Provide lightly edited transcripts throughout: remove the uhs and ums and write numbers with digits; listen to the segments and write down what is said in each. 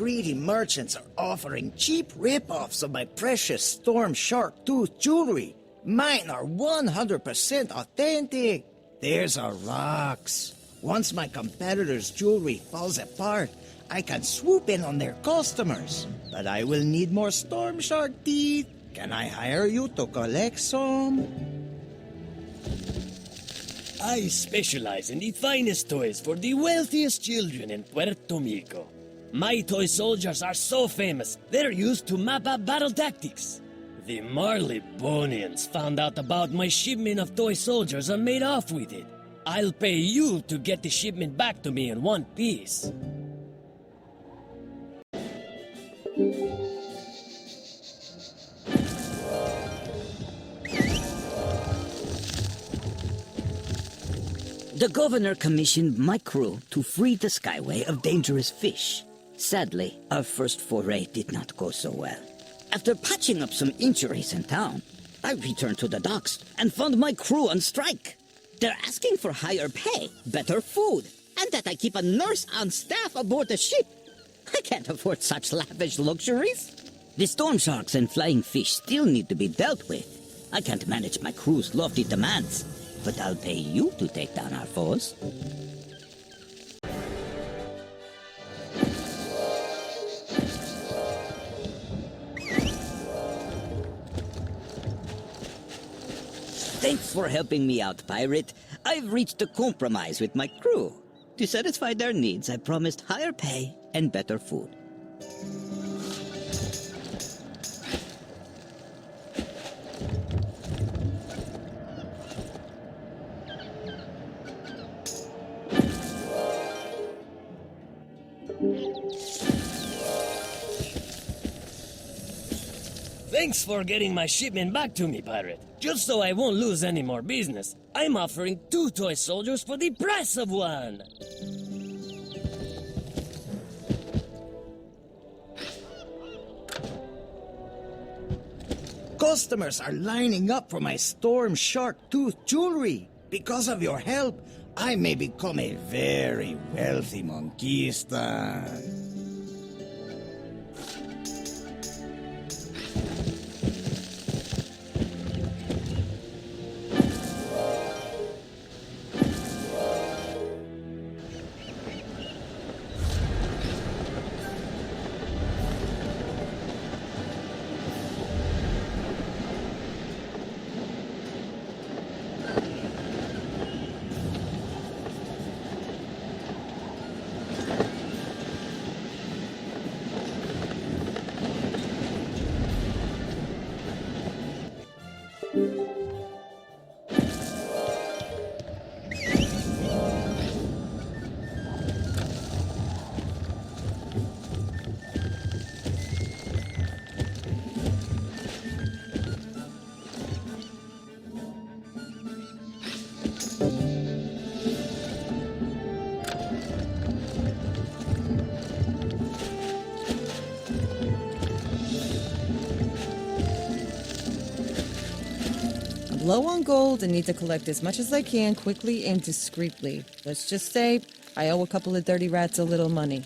greedy merchants are offering cheap rip-offs of my precious storm shark tooth jewelry. Mine are 100% authentic. There's our rocks. Once my competitors' jewelry falls apart, I can swoop in on their customers. But I will need more storm shark teeth. Can I hire you to collect some? I specialize in the finest toys for the wealthiest children in Puerto Rico. My toy soldiers are so famous, they're used to map out battle tactics. The Marleybonians found out about my shipment of toy soldiers and made off with it. I'll pay you to get the shipment back to me in one piece. The governor commissioned my crew to free the Skyway of dangerous fish. Sadly, our first foray did not go so well. After patching up some injuries in town, I returned to the docks and found my crew on strike. They're asking for higher pay, better food, and that I keep a nurse on staff aboard the ship. I can't afford such lavish luxuries. The storm sharks and flying fish still need to be dealt with. I can't manage my crew's lofty demands, but I'll pay you to take down our foes. Thanks for helping me out, pirate. I've reached a compromise with my crew. To satisfy their needs, I promised higher pay and better food. Thanks for getting my shipment back to me, pirate. Just so I won't lose any more business, I'm offering 2 toy soldiers for the price of 1. Customers are lining up for my storm shark tooth jewelry. Because of your help, I may become a very wealthy monquista. Low on gold and need to collect as much as I can quickly and discreetly. Let's just say I owe a couple of dirty rats a little money.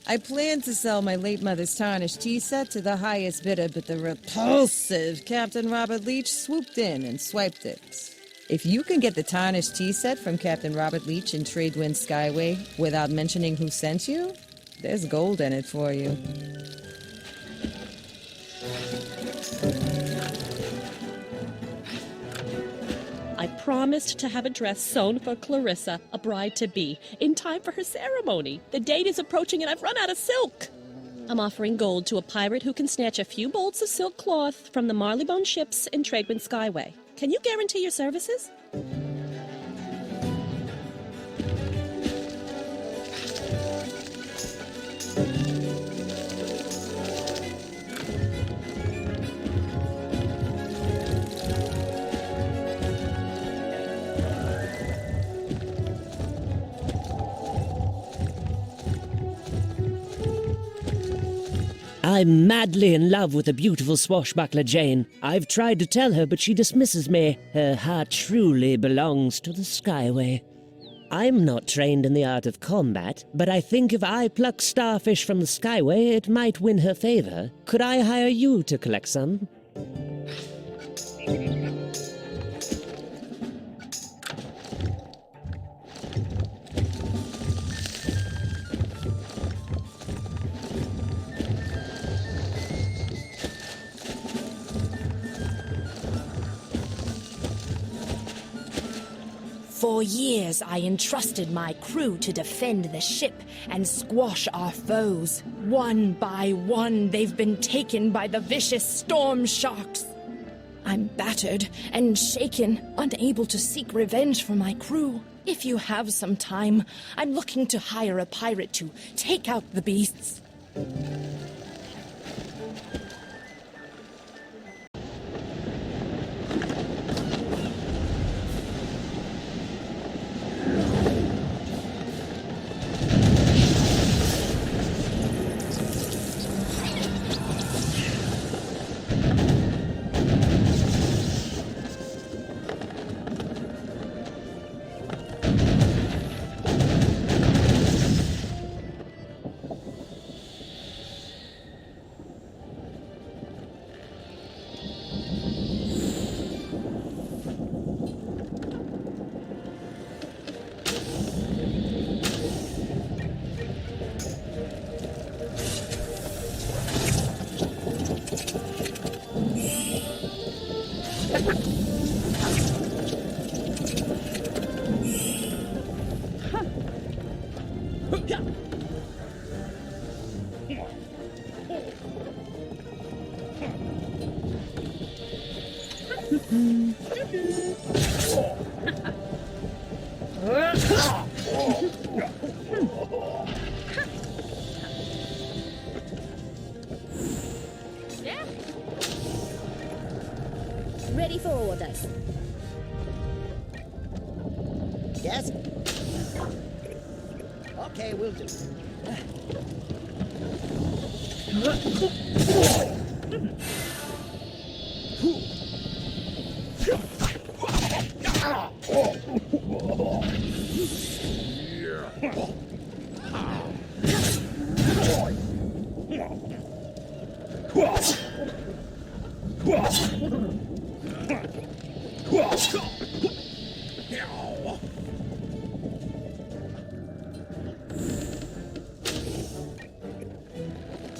I planned to sell my late mother's Tarnished Tea Set to the highest bidder, but the repulsive Captain Robert Leach swooped in and swiped it. If you can get the Tarnished Tea Set from Captain Robert Leach in Tradewind Skyway without mentioning who sent you, there's gold in it for you. I promised to have a dress sewn for Clarissa, a bride-to-be, in time for her ceremony. The date is approaching and I've run out of silk. I'm offering gold to a pirate who can snatch a few bolts of silk cloth from the Marleybone ships in Tradewind Skyway. Can you guarantee your services? I'm madly in love with the beautiful swashbuckler Jane. I've tried to tell her, but she dismisses me. Her heart truly belongs to the Skyway. I'm not trained in the art of combat, but I think if I pluck starfish from the Skyway, it might win her favor. Could I hire you to collect some? For years, I entrusted my crew to defend the ship and squash our foes. One by one, they've been taken by the vicious storm sharks. I'm battered and shaken, unable to seek revenge for my crew. If you have some time, I'm looking to hire a pirate to take out the beasts. Ready for orders. Yes? Okay, we'll do.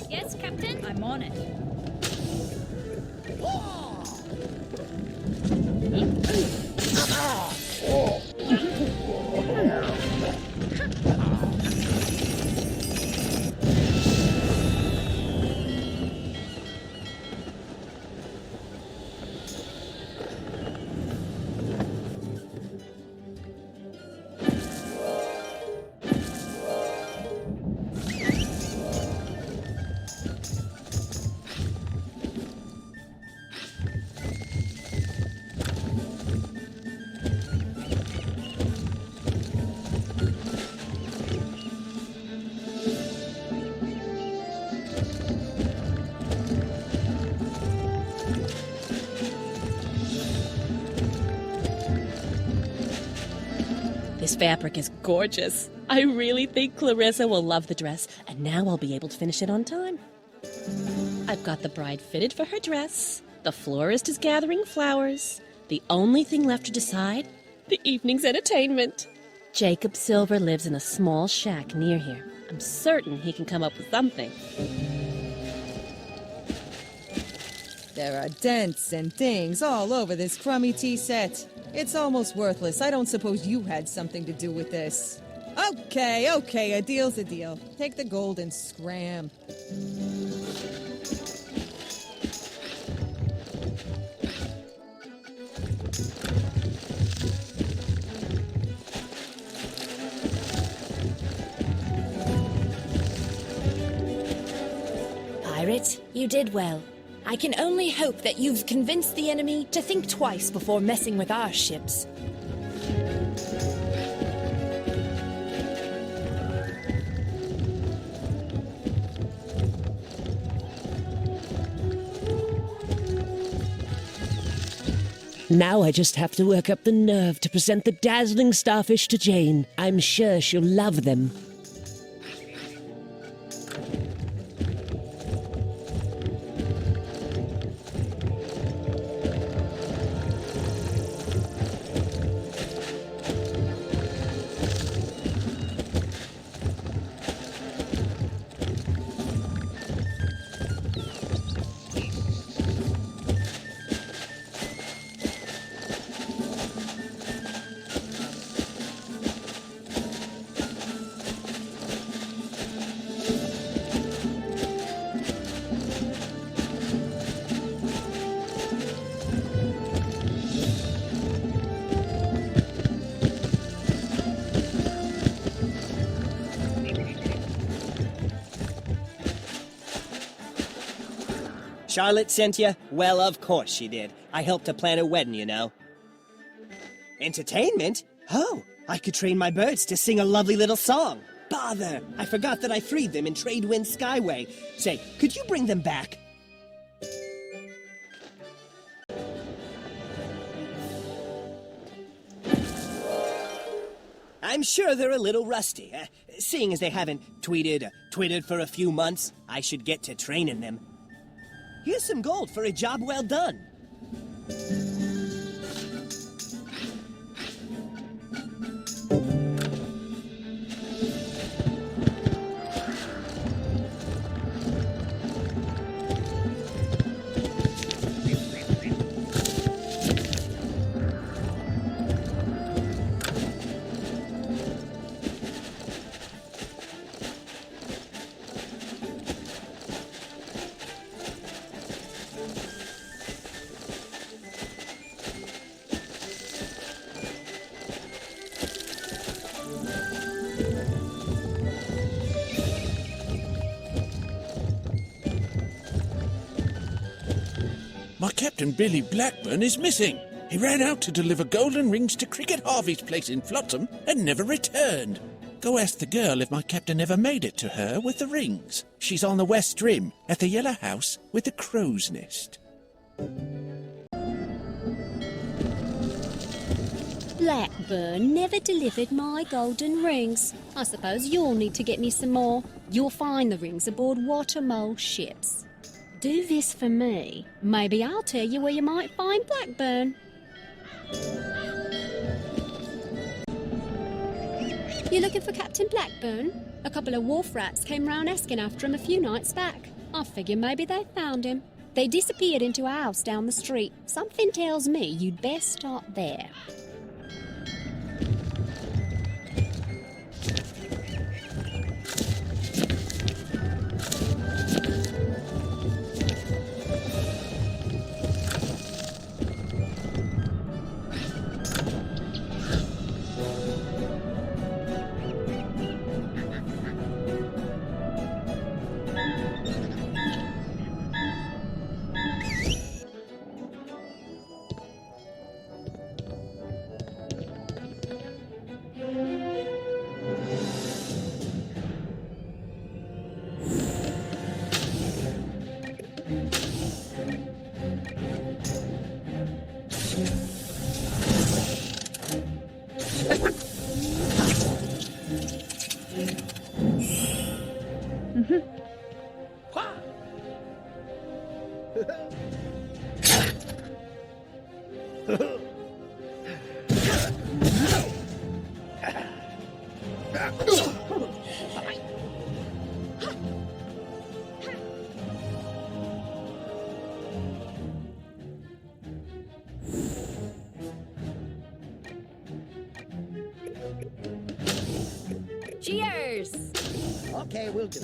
Yes, Captain? I'm on it. This fabric is gorgeous. I really think Clarissa will love the dress, and now I'll be able to finish it on time. I've got the bride fitted for her dress. The florist is gathering flowers. The only thing left to decide, the evening's entertainment. Jacob Silver lives in a small shack near here. I'm certain he can come up with something. There are dents and things all over this crummy tea set. It's almost worthless. I don't suppose you had something to do with this. Okay, a deal's a deal. Take the gold and scram. Pirate, you did well. I can only hope that you've convinced the enemy to think twice before messing with our ships. Now I just have to work up the nerve to present the dazzling starfish to Jane. I'm sure she'll love them. Charlotte sent you? Well, of course she did. I helped to plan a wedding, you know. Entertainment? Oh, I could train my birds to sing a lovely little song. Bother! I forgot that I freed them in Tradewind Skyway. Say, could you bring them back? I'm sure they're a little rusty. Seeing as they haven't twittered for a few months, I should get to training them. Here's some gold for a job well done. My Captain Billy Blackburn is missing. He ran out to deliver golden rings to Cricket Harvey's place in Flotsam and never returned. Go ask the girl if my captain ever made it to her with the rings. She's on the west rim, at the yellow house with the crow's nest. Blackburn never delivered my golden rings. I suppose you'll need to get me some more. You'll find the rings aboard water-mole ships. Do this for me. Maybe I'll tell you where you might find Blackburn. You looking for Captain Blackburn? A couple of wharf rats came round asking after him a few nights back. I figure maybe they found him. They disappeared into a house down the street. Something tells me you'd best start there. Cheers! Okay, we'll do.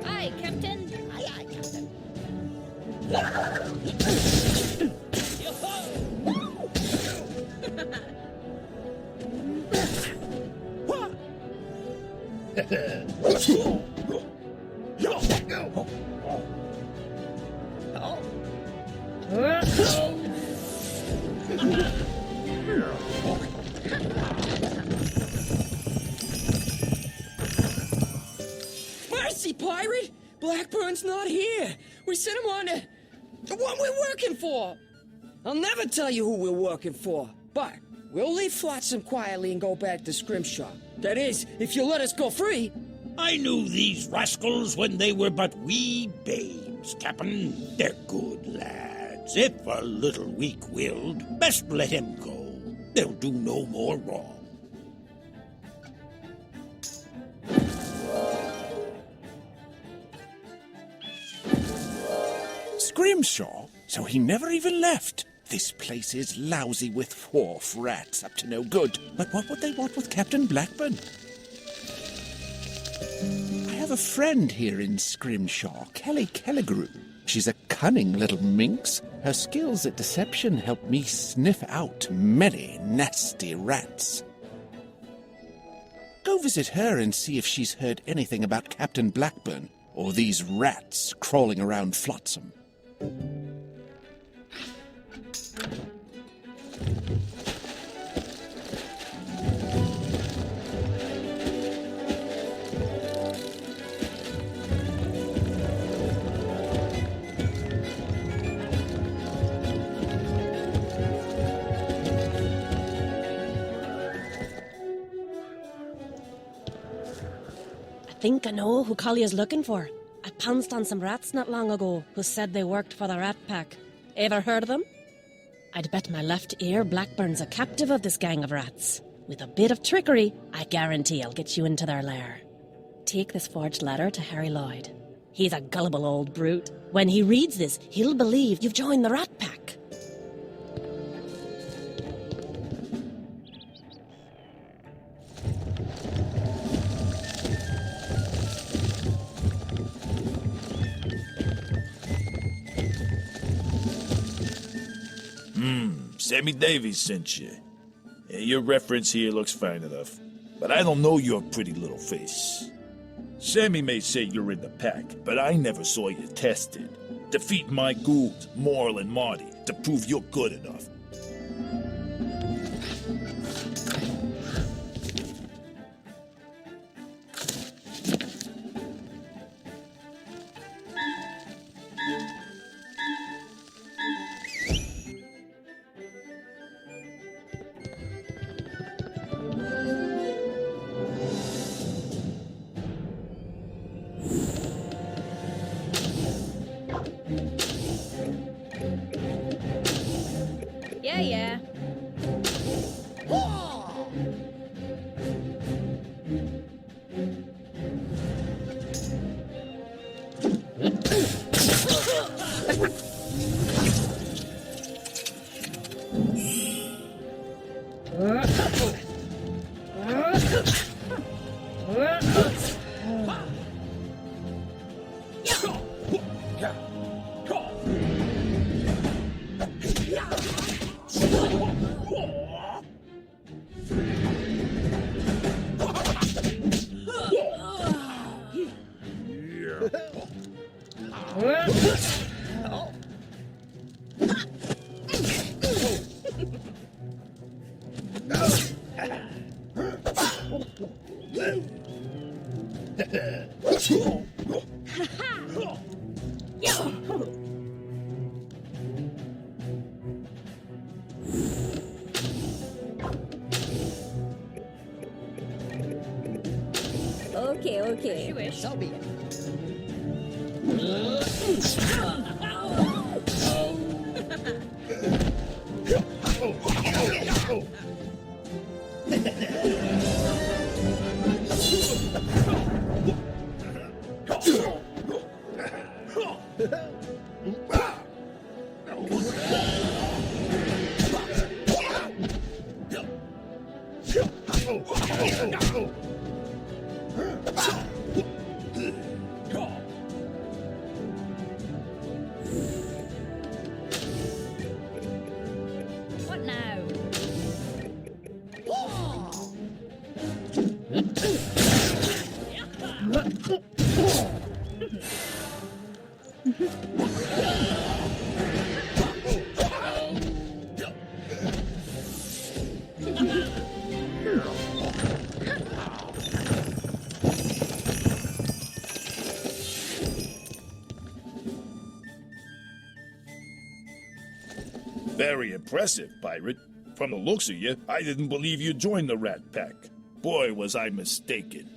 Aye, Captain. Aye, aye, Captain. Mercy, pirate! Blackburn's not here. We sent him on the one we're working for. I'll never tell you who we're working for, but we'll leave Flotsam quietly and go back to Scrimshaw. That is, if you let us go free. I knew these rascals when they were but wee babes, Captain. They're good lads. If a little weak-willed, best let him go. They'll do no more wrong. Scrimshaw? So he never even left. This place is lousy with wharf rats up to no good. But what would they want with Captain Blackburn? I have a friend here in Scrimshaw, Kelly Kelligrew. She's a cunning little minx. Her skills at deception help me sniff out many nasty rats. Go visit her and see if she's heard anything about Captain Blackburn or these rats crawling around Flotsam. I think I know who Collier's looking for. I pounced on some rats not long ago who said they worked for the Rat Pack. Ever heard of them? I'd bet my left ear Blackburn's a captive of this gang of rats. With a bit of trickery, I guarantee I'll get you into their lair. Take this forged letter to Harry Lloyd. He's a gullible old brute. When he reads this, he'll believe you've joined the Rat Pack. Sammy Davies sent you. Yeah, your reference here looks fine enough, but I don't know your pretty little face. Sammy may say you're in the pack, but I never saw you tested. Defeat my ghouls, Moral and Marty, to prove you're good enough. Yeah. Okay. So be it. Very impressive, Pirate. From the looks of you, I didn't believe you joined the Rat Pack. Boy, was I mistaken.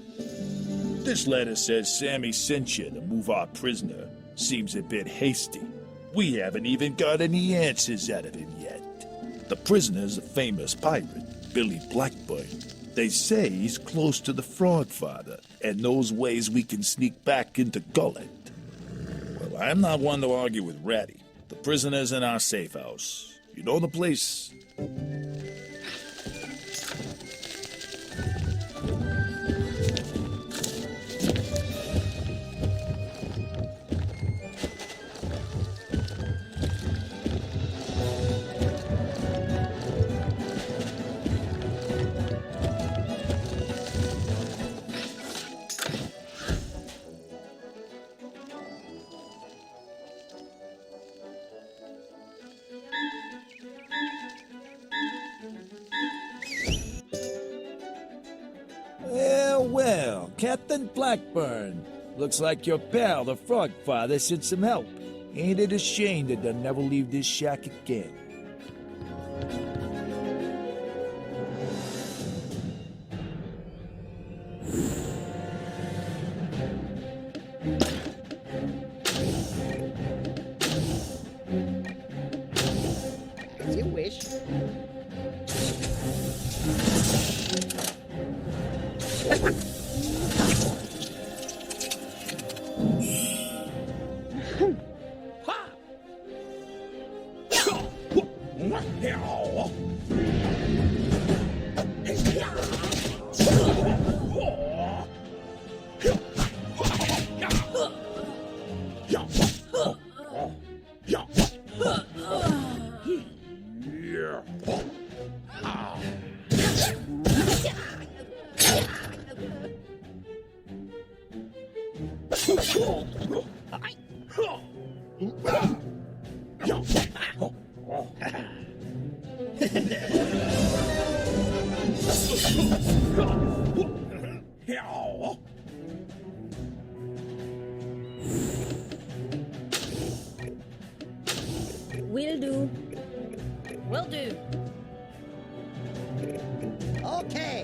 This letter says Sammy sent you to move our prisoner. Seems a bit hasty. We haven't even got any answers out of him yet. The prisoner's a famous pirate, Billy Blackburn. They say he's close to the Frogfather and knows ways we can sneak back into Gullet. Well, I'm not one to argue with Ratty. The prisoner's in our safe house. You know the place? Well, Captain Blackburn. Looks like your pal, the Frogfather, sent some help. Ain't it a shame that they'll never leave this shack again? As you wish. Will do. Will do. Okay.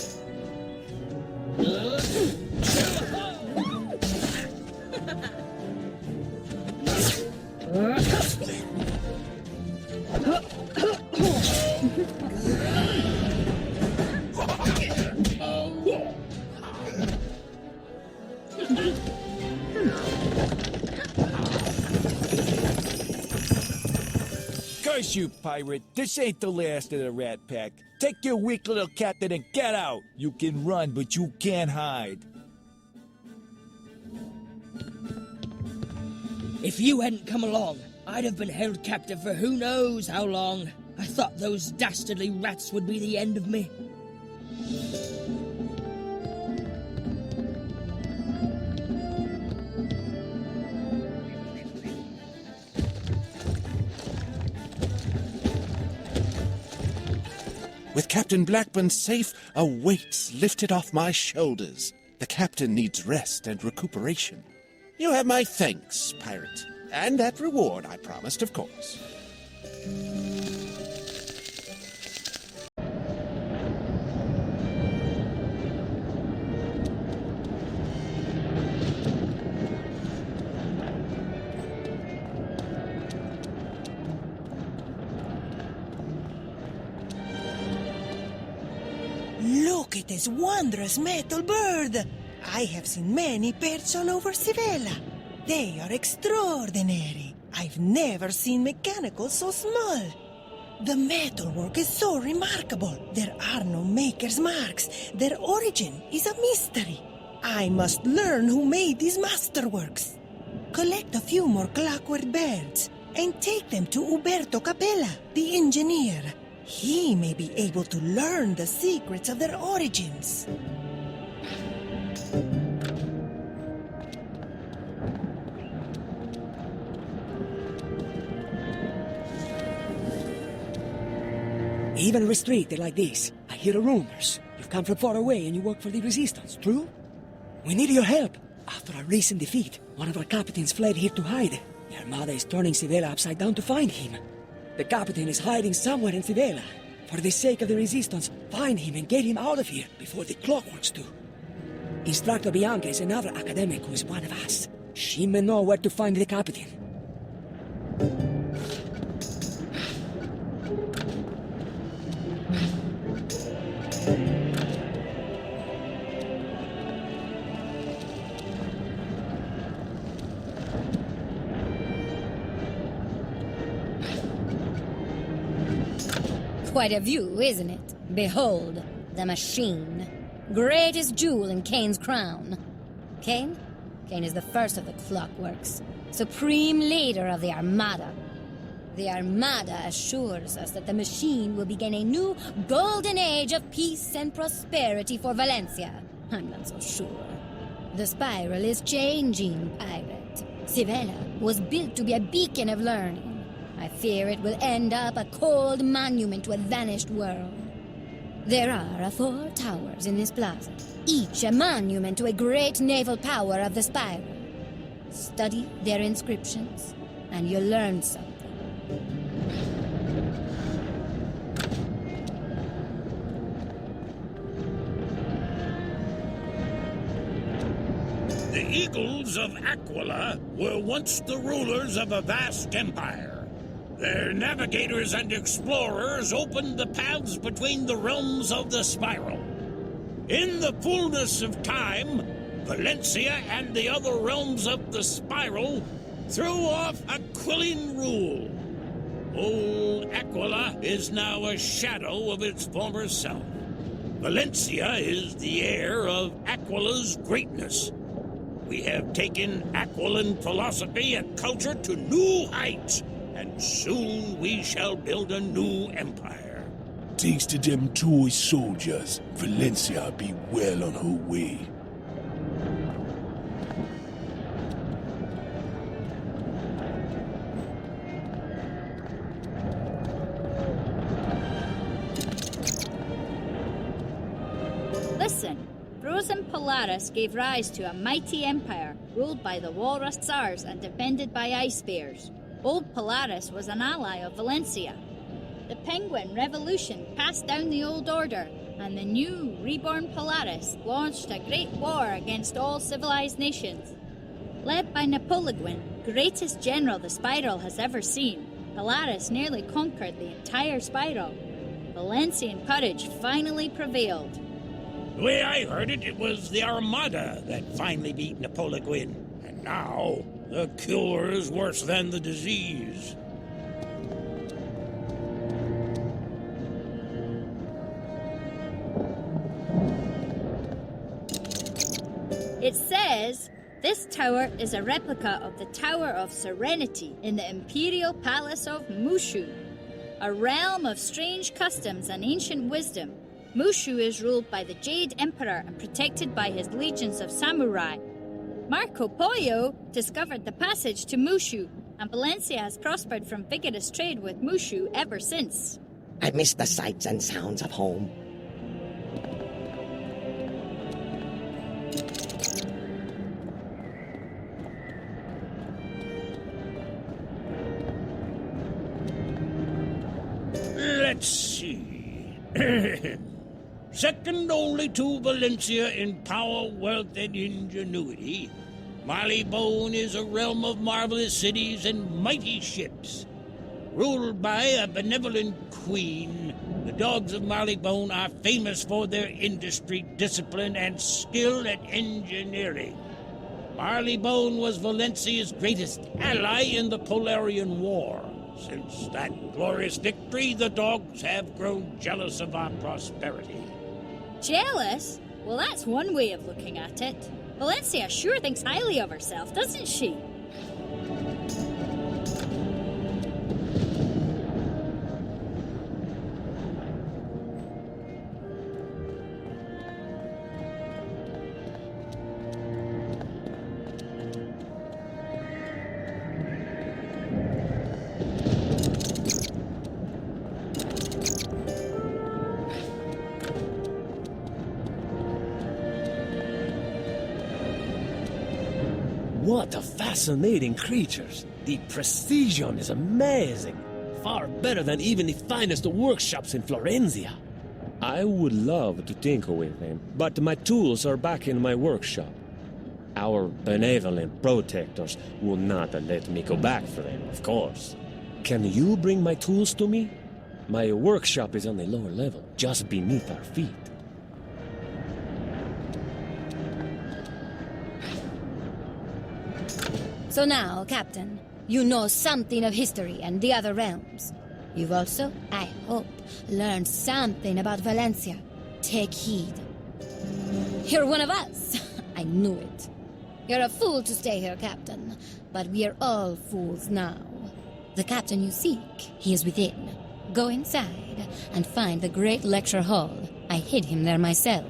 Curse you, pirate. This ain't the last of the Rat Pack. Take your weak little captain and get out. You can run, but you can't hide. If you hadn't come along, I'd have been held captive for who knows how long. I thought those dastardly rats would be the end of me. With Captain Blackburn safe, a weight's lifted off my shoulders. The captain needs rest and recuperation. You have my thanks, pirate. And that reward I promised, of course. Look at this wondrous metal bird! I have seen many perch all over Sivella. They are extraordinary. I've never seen mechanicals so small. The metalwork is so remarkable. There are no maker's marks. Their origin is a mystery. I must learn who made these masterworks. Collect a few more clockwork birds and take them to Uberto Capella, the engineer. He may be able to learn the secrets of their origins. even restricted like this. I hear rumors. You've come from far away and you work for the Resistance, true? We need your help. After our recent defeat, one of our captains fled here to hide. The Armada is turning Sivela upside down to find him. The captain is hiding somewhere in Sivela. For the sake of the Resistance, find him and get him out of here before the clockworks do. Instructor Bianca is another academic who is one of us. She may know where to find the captain. Quite a view, isn't it? Behold, the machine. Greatest jewel in Kane's crown. Kane? Kane is the first of the clockworks. Supreme leader of the Armada. The Armada assures us that the machine will begin a new golden age of peace and prosperity for Valencia. I'm not so sure. The spiral is changing, Pirate. Sivela was built to be a beacon of learning. I fear it will end up a cold monument to a vanished world. There are 4 towers in this plaza, each a monument to a great naval power of the spiral. Study their inscriptions, and you'll learn something. The Eagles of Aquila were once the rulers of a vast empire. Their navigators and explorers opened the paths between the realms of the spiral. In the fullness of time, Valencia and the other realms of the spiral threw off Aquilan rule. Old Aquila is now a shadow of its former self. Valencia is the heir of Aquila's greatness. We have taken Aquilan philosophy and culture to new heights, and soon we shall build a new empire. Thanks to them toy soldiers, Valencia be well on her way. Listen, frozen Polaris gave rise to a mighty empire ruled by the Walrus Tsars and defended by ice bears. Old Polaris was an ally of Valencia. The Penguin Revolution passed down the old order, and the new, reborn Polaris launched a great war against all civilized nations. Led by Napoleon, greatest general the Spiral has ever seen, Polaris nearly conquered the entire Spiral. Valencian courage finally prevailed. The way I heard it, it was the Armada that finally beat Napoleon. And now, the cure is worse than the disease. It says, this tower is a replica of the Tower of Serenity in the Imperial Palace of Mushu, a realm of strange customs and ancient wisdom. Mushu is ruled by the Jade Emperor and protected by his legions of samurai. Marco Polo discovered the passage to Mushu, and Valencia has prospered from vigorous trade with Mushu ever since. I miss the sights and sounds of home. Let's see. Second only to Valencia in power, wealth, and ingenuity, Marleybone is a realm of marvelous cities and mighty ships. Ruled by a benevolent queen, the dogs of Marleybone are famous for their industry, discipline, and skill at engineering. Marleybone was Valencia's greatest ally in the Polarian War. Since that glorious victory, the dogs have grown jealous of our prosperity. Jealous? Well, that's one way of looking at it. Valencia sure thinks highly of herself, doesn't she? What a fascinating creatures. The precision is amazing. Far better than even the finest workshops in Florencia. I would love to tinker with them, but my tools are back in my workshop. Our benevolent protectors will not let me go back for them, of course. Can you bring my tools to me? My workshop is on the lower level, just beneath our feet. So now, Captain, you know something of history and the other realms. You've also, I hope, learned something about Valencia. Take heed. You're one of us. I knew it. You're a fool to stay here, Captain, but we are all fools now. The captain you seek, he is within. Go inside and find the great lecture hall. I hid him there myself.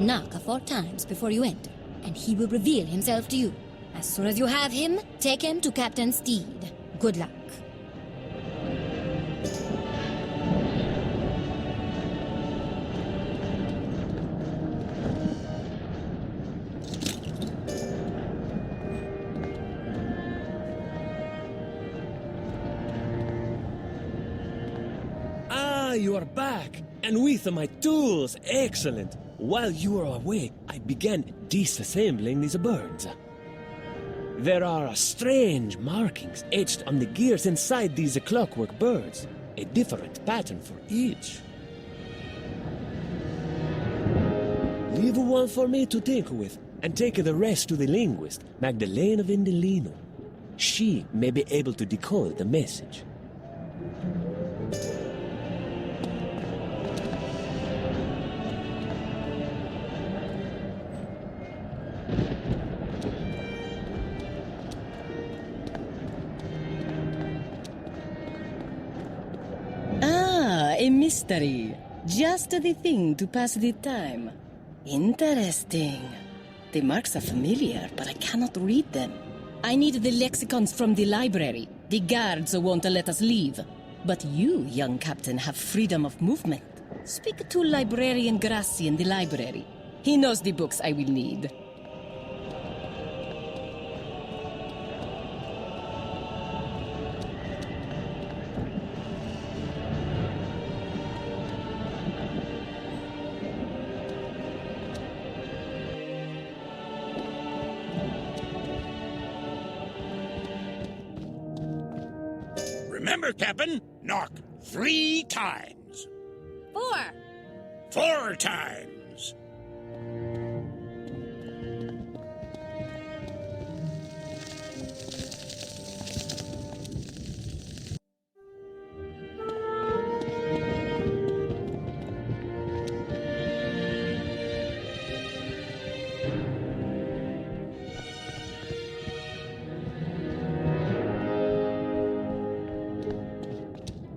Knock 4 times before you enter, and he will reveal himself to you. As soon as you have him, take him to Captain Steed. Good luck. You are back, and with my tools. Excellent. While you were away, I began disassembling these birds. There are strange markings etched on the gears inside these clockwork birds, a different pattern for each. Leave one for me to tinker with, and take the rest to the linguist, Magdalena Vendelino. She may be able to decode the message. A mystery. Just the thing to pass the time. Interesting. The marks are familiar, but I cannot read them. I need the lexicons from the library. The guards won't let us leave. But you, young captain, have freedom of movement. Speak to Librarian Grassi in the library. He knows the books I will need. Remember, Captain, knock 3 times. 4. 4 times.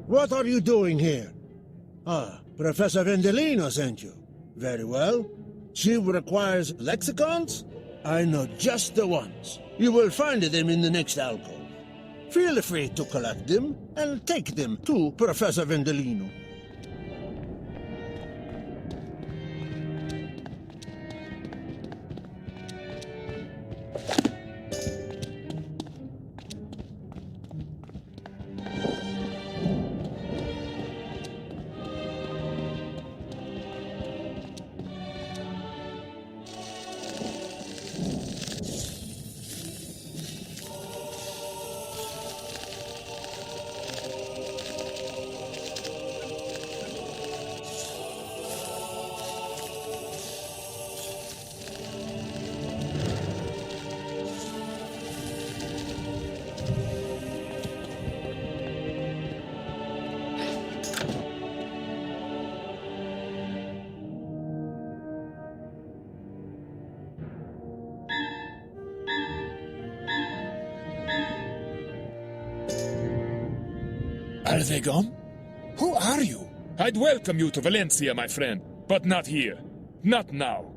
What are you doing here? Ah, Professor Vendelino sent you. Very well. She requires lexicons? I know just the ones. You will find them in the next alcove. Feel free to collect them and take them to Professor Vendelino. Are they gone? Who are you? I'd welcome you to Valencia, my friend, but not here. Not now.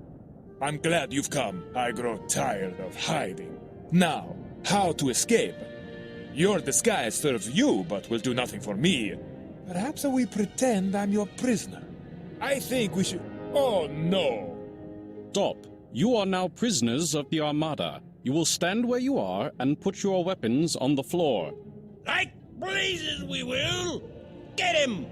I'm glad you've come. I grow tired of hiding. Now, how to escape? Your disguise serves you, but will do nothing for me. Perhaps we pretend I'm your prisoner. I think we should... Oh, no. Stop. You are now prisoners of the Armada. You will stand where you are and put your weapons on the floor. Like blazes we will! Get him!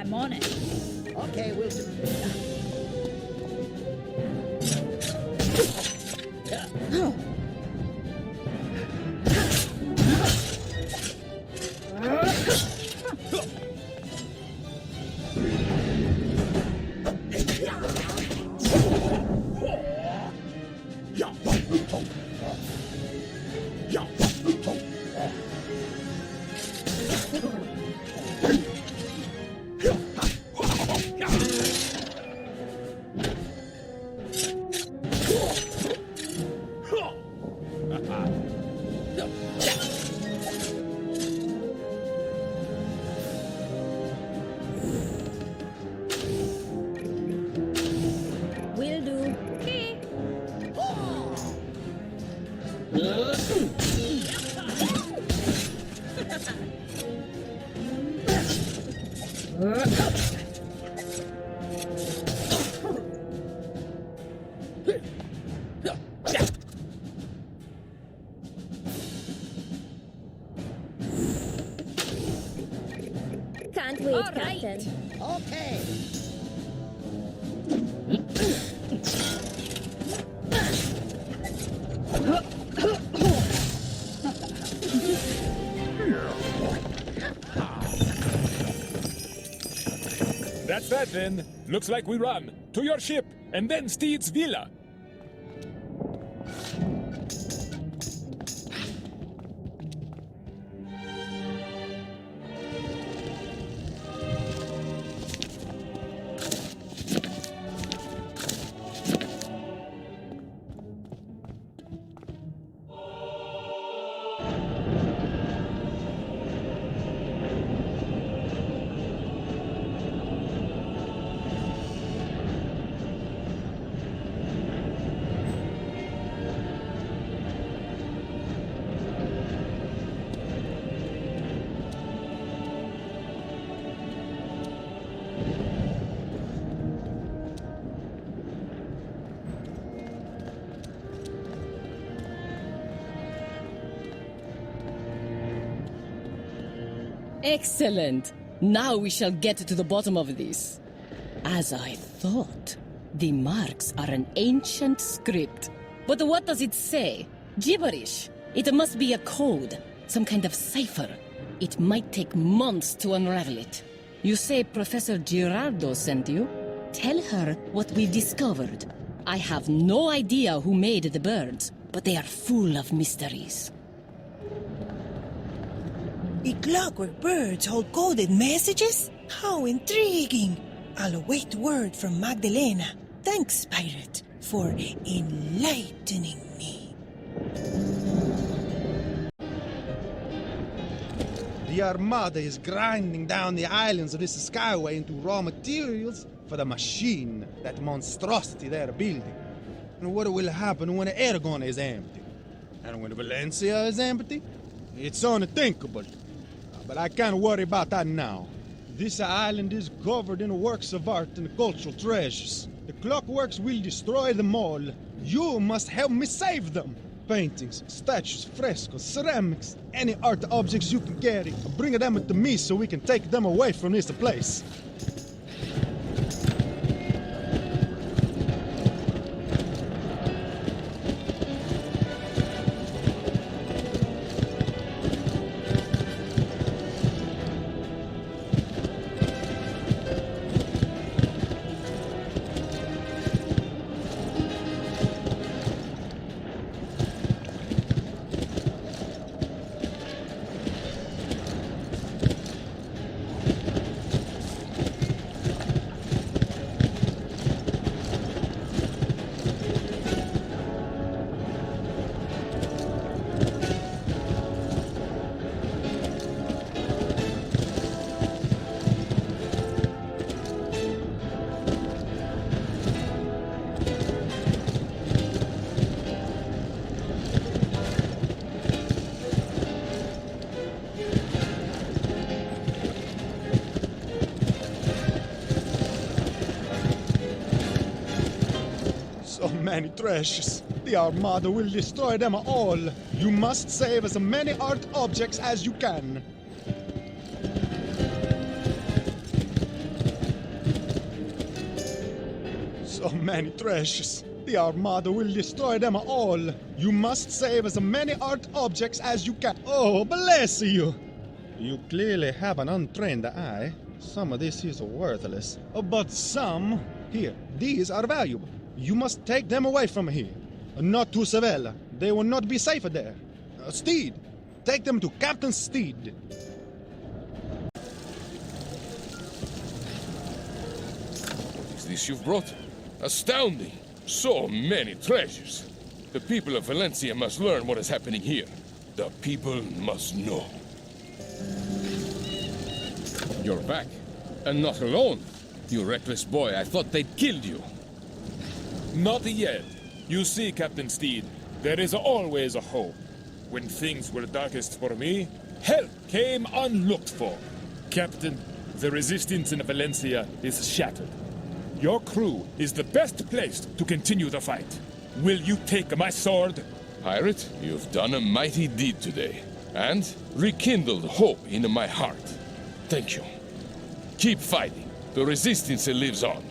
I'm on it. Okay, we'll do. Will do. Okay. Can't wait, All right. Captain. Okay. That's that then. Looks like we run. To your ship, and then Steed's villa. Excellent! Now we shall get to the bottom of this. As I thought, the marks are an ancient script. But what does it say? Gibberish. It must be a code, some kind of cipher. It might take months to unravel it. You say Professor Girardo sent you? Tell her what we've discovered. I have no idea who made the birds, but they are full of mysteries. The clockwork birds hold coded messages? How intriguing! I'll await word from Magdalena. Thanks, Pirate, for enlightening me. The Armada is grinding down the islands of this Skyway into raw materials for the machine, that monstrosity they're building. And what will happen when Aragon is empty? And when Valencia is empty? It's unthinkable. But I can't worry about that now. This island is covered in works of art and cultural treasures. The clockworks will destroy them all. You must help me save them. Paintings, statues, frescoes, ceramics, any art objects you can carry. Bring them to me so we can take them away from this place. many treasures. The Armada will destroy them all. You must save as many art objects as you can. So many treasures. The Armada will destroy them all. You must save as many art objects as you can. Oh, bless you! You clearly have an untrained eye. Some of this is worthless. But some... Here, these are valuable. You must take them away from here. Not to Sevilla. They will not be safe there. Steed, take them to Captain Steed. What is this you've brought? Astounding! So many treasures. The people of Valencia must learn what is happening here. The people must know. You're back. And not alone. You reckless boy, I thought they'd killed you. Not yet. You see, Captain Steed, there is always a hope. When things were darkest for me, help came unlooked for. Captain, the resistance in Valencia is shattered. Your crew is the best placed to continue the fight. Will you take my sword? Pirate, you've done a mighty deed today, and rekindled hope in my heart. Thank you. Keep fighting. The resistance lives on.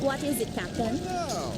What is it, Captain? Oh,